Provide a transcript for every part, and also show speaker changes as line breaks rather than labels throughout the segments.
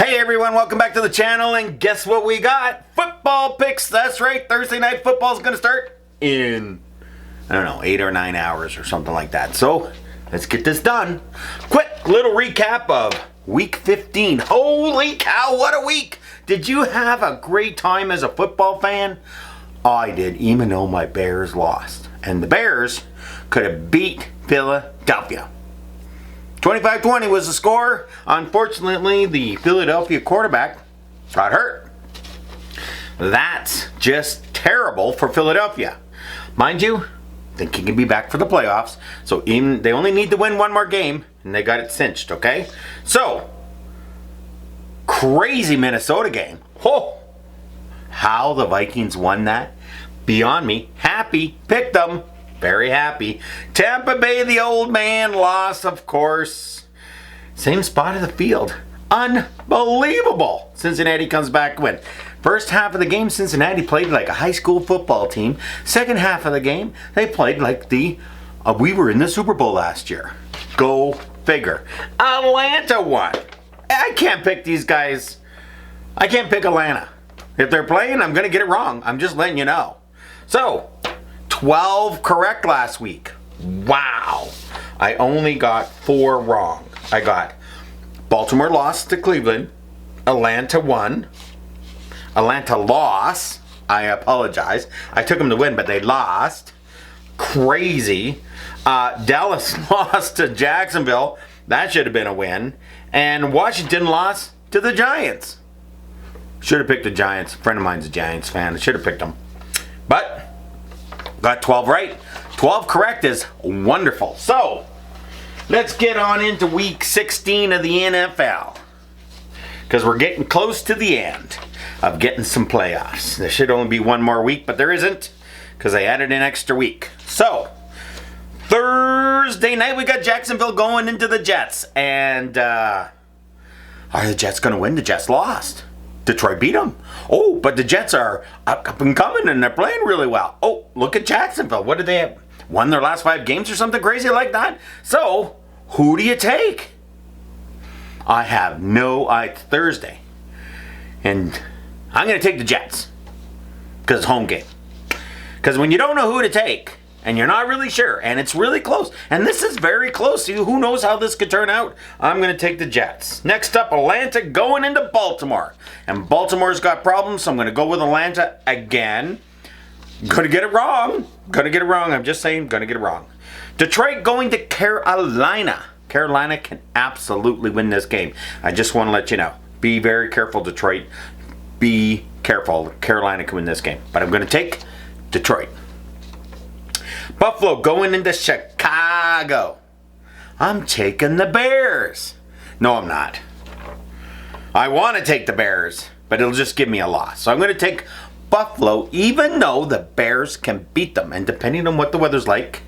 Hey everyone, welcome back to the channel, and guess what we got? Football picks. That's right, Thursday night football is going to start in, 8 or 9 hours or something like that. So, let's get this done. Quick little recap of week 15. Holy cow, what a week! Did you have a great time as a football fan? I did, even though my Bears lost. And the Bears could have beat Philadelphia. 25-20 was the score. Unfortunately, the Philadelphia quarterback got hurt. That's just terrible for Philadelphia. Mind you, I think he can be back for the playoffs. So they only need to win one more game, and they got it cinched, okay? So, crazy Minnesota game. Oh, how the Vikings won that? Beyond me. Happy. Picked them. Very happy. Tampa Bay, the old man, lost, of course. Same spot of the field. Unbelievable. Cincinnati comes back to win. First half of the game, Cincinnati played like a high school football team. Second half of the game, they played like we were in the Super Bowl last year. Go figure. Atlanta won. I can't pick these guys. I can't pick Atlanta. If they're playing, I'm going to get it wrong. I'm just letting you know. So, 12 correct last week. Wow. I only got 4 wrong. I got Baltimore lost to Cleveland. Atlanta won. Atlanta lost. I apologize. I took them to win, but they lost. Crazy. Dallas lost to Jacksonville. That should have been a win. And Washington lost to the Giants. Should have picked the Giants. A friend of mine's a Giants fan. I should have picked them. But got 12 right. 12 correct is wonderful. So, let's get on into week 16 of the NFL. Because we're getting close to the end of getting some playoffs. There should only be one more week, but there isn't. Because I added an extra week. So, Thursday night we got Jacksonville going into the Jets. And, are the Jets going to win? The Jets lost. Detroit beat them. Oh, but the Jets are up and coming, and they're playing really well. Oh, look at Jacksonville. What did they have? Won their last 5 games or something crazy like that? So, who do you take? I have no idea. Thursday. And I'm going to take the Jets. Because it's home game. Because when you don't know who to take, and you're not really sure, and it's really close, and this is very close, who knows how this could turn out, I'm going to take the Jets. Next up, Atlanta going into Baltimore. And Baltimore's got problems, so I'm going to go with Atlanta again. Going to get it wrong. I'm just saying, going to get it wrong. Detroit going to Carolina. Carolina can absolutely win this game. I just want to let you know. Be very careful, Detroit. Be careful. Carolina can win this game. But I'm going to take Detroit. Buffalo going into Chicago. I'm taking the Bears. No, I'm not. I want to take the Bears, but it'll just give me a loss. So I'm going to take Buffalo, even though the Bears can beat them. And depending on what the weather's like,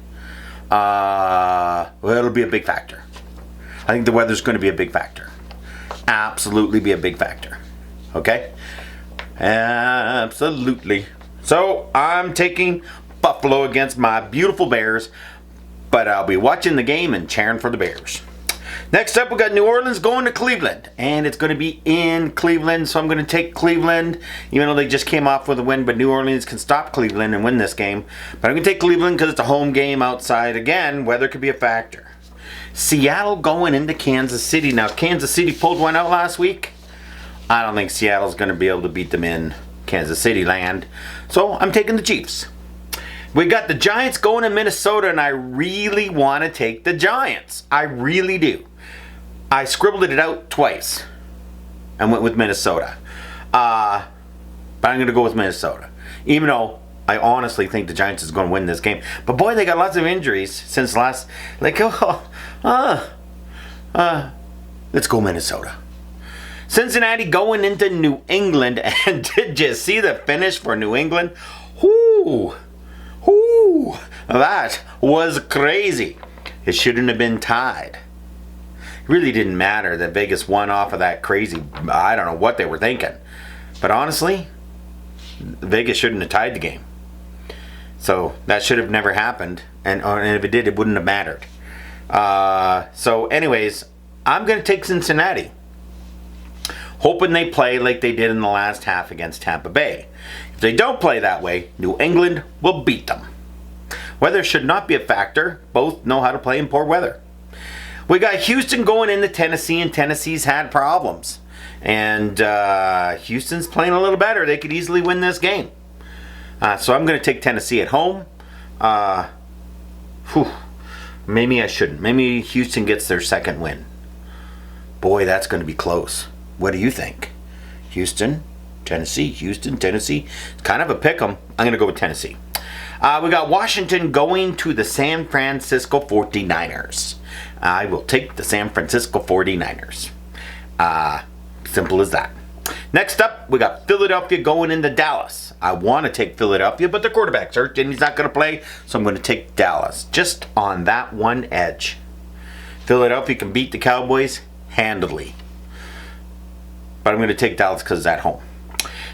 it'll be a big factor. I think the weather's going to be a big factor. Absolutely be a big factor. Okay? Absolutely. So I'm taking Buffalo against my beautiful Bears, but I'll be watching the game and cheering for the Bears. Next up, we got New Orleans going to Cleveland, and it's going to be in Cleveland, so I'm going to take Cleveland, even though they just came off with a win, but New Orleans can stop Cleveland and win this game. But I'm going to take Cleveland because it's a home game outside. Again, weather could be a factor. Seattle going into Kansas City. Now, Kansas City pulled one out last week. I don't think Seattle's going to be able to beat them in Kansas City land, so I'm taking the Chiefs. We got the Giants going to Minnesota, and I really want to take the Giants. I really do. I scribbled it out twice and went with Minnesota. But I'm going to go with Minnesota. Even though I honestly think the Giants is going to win this game. But boy, they got lots of injuries since last. Let's go Minnesota. Cincinnati going into New England. And did you see the finish for New England? Whoo! Ooh, that was crazy. It shouldn't have been tied. It really didn't matter that Vegas won off of that crazy, I don't know what they were thinking. But honestly, Vegas shouldn't have tied the game. So that should have never happened. And if it did, it wouldn't have mattered. So anyways, I'm going to take Cincinnati. hoping they play like they did in the last half against Tampa Bay. If they don't play that way, New England will beat them. Weather should not be a factor. Both know how to play in poor weather. We got Houston going into Tennessee, and Tennessee's had problems. And Houston's playing a little better. They could easily win this game. So I'm going to take Tennessee at home. Maybe I shouldn't. Maybe Houston gets their second win. Boy, that's going to be close. What do you think? Houston, Tennessee. It's kind of a pick 'em. I'm going to go with Tennessee. We got Washington going to the San Francisco 49ers. I will take the San Francisco 49ers. Simple as that. Next up, we got Philadelphia going into Dallas. I want to take Philadelphia, but the quarterback's hurt and he's not going to play, so I'm going to take Dallas. Just on that one edge. Philadelphia can beat the Cowboys handily. But I'm going to take Dallas because it's at home.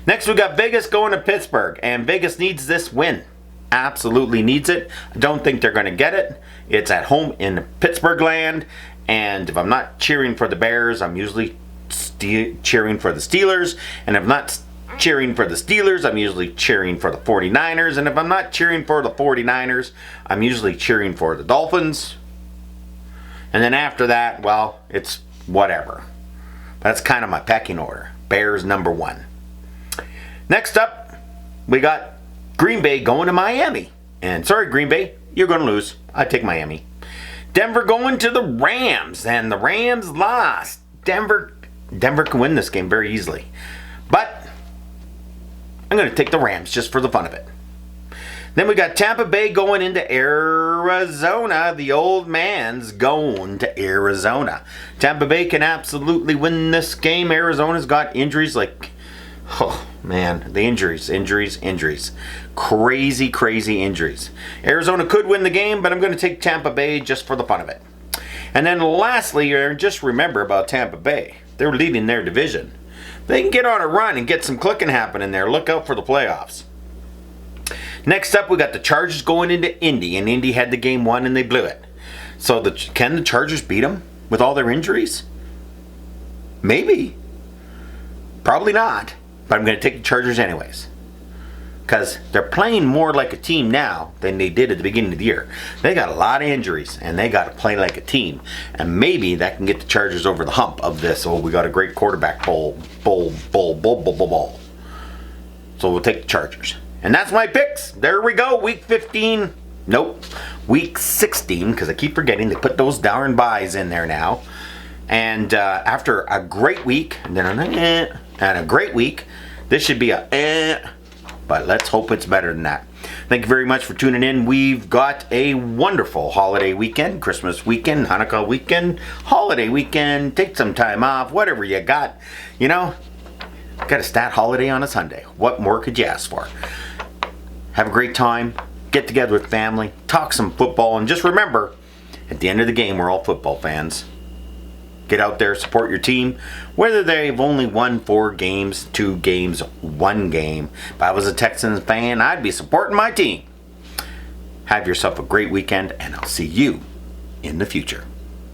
Next, we got Vegas going to Pittsburgh, and Vegas needs this win. Absolutely needs it. I don't think they're going to get it. It's at home in Pittsburgh land, and if I'm not cheering for the Bears, I'm usually cheering for the Steelers, and if I'm not cheering for the Steelers, I'm usually cheering for the 49ers, and if I'm not cheering for the 49ers, I'm usually cheering for the Dolphins, and then after that, well, it's whatever. That's kind of my pecking order. Bears number 1. Next up, we got Green Bay going to Miami, and sorry Green Bay, you're going to lose. I take Miami. Denver going to the Rams, and the Rams lost. Denver can win this game very easily. But I'm going to take the Rams just for the fun of it. Then we got Tampa Bay going into Arizona. The old man's going to Arizona. Tampa Bay can absolutely win this game. Arizona's got injuries like, oh man, the injuries. Crazy injuries. Arizona could win the game, but I'm going to take Tampa Bay just for the fun of it. And then lastly, just remember about Tampa Bay. They're leading their division. They can get on a run and get some clicking happening there. Look out for the playoffs. Next up, we got the Chargers going into Indy, and Indy had the game won and they blew it. So can the Chargers beat them with all their injuries? Maybe. Probably not. But I'm going to take the Chargers anyways. Because they're playing more like a team now than they did at the beginning of the year. They got a lot of injuries, and they got to play like a team. And maybe that can get the Chargers over the hump of this. Oh, we got a great quarterback bowl. So we'll take the Chargers. And that's my picks. There we go. Week 15. Nope. Week 16, because I keep forgetting to put those darn buys in there now. And after a great week, and then a great week, this should be but let's hope it's better than that. Thank you very much for tuning in. We've got a wonderful holiday weekend, Christmas weekend, Hanukkah weekend, holiday weekend. Take some time off, whatever you got. You know, got a stat holiday on a Sunday. What more could you ask for? Have a great time. Get together with family. Talk some football. And just remember, at the end of the game, we're all football fans. Get out there, support your team. Whether they've only won 4 games, 2 games, 1 game. If I was a Texans fan, I'd be supporting my team. Have yourself a great weekend, and I'll see you in the future.